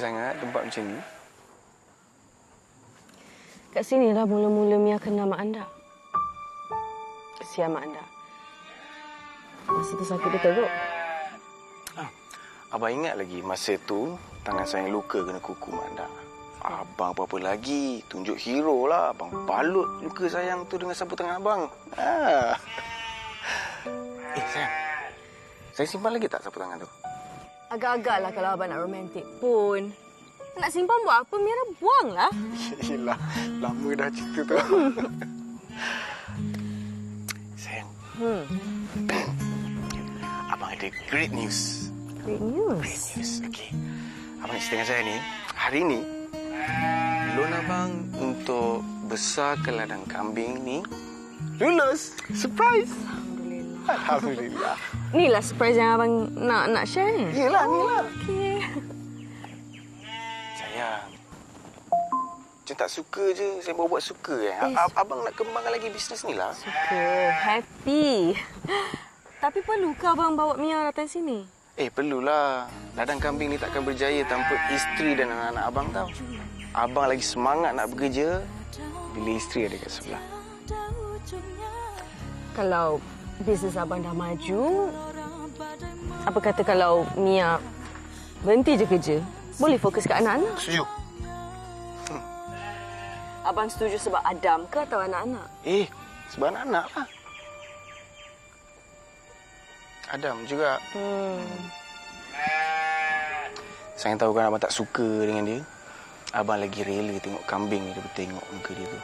sangat tempat macam ni. Kat sini dah mula-mula Mia kenal Mak Anda. Kesian Mak Anda. Masa tu sakit dia teruk. Abang ingat lagi masa tu tangan saya luka kena kuku Mak Anda. Abang apa-apa lagi. Tunjuk hero lah. Abang balut luka sayang tu dengan sapu tangan abang. Sayang. Saya simpan lagi tak sapu tangan tu? Agak-agak lah kalau abang nak romantik pun. Nak simpan buat apa? Mira buang lah. Yelah, lama dah cerita tu. Sayang. Abang ada great news. Great news? Great news, okey. Abang nak cerita dengan saya ni. Hari ni, loan abang untuk besarkan ladang kambing ni lulus. Surprise! Alhamdulillah. Alhamdulillah. Inilah surprise yang abang nak share ni? Yelah, inilah. Okey. Sayang. Macam tak suka je. Saya baru buat suka kan. Abang nak kembangkan lagi bisnes ni lah. Suka. Happy. Tapi perlukah abang bawa Mia datang sini? Perlulah. Ladang kambing ni takkan berjaya tanpa isteri dan anak-anak abang tau. Abang lagi semangat nak bekerja bila isteri ada kat sebelah. Kalau bisnes abang dah maju, apa kata kalau Mia berhenti je kerja? Boleh fokus ke anak-anak? Setuju. Abang setuju sebab Adam ke atau anak-anak? Sebab anak-anak lah. Adam juga. Saya tahu kan abang tak suka dengan dia. Abang lagi rela tengok kambing dia bertengok muka dia tu.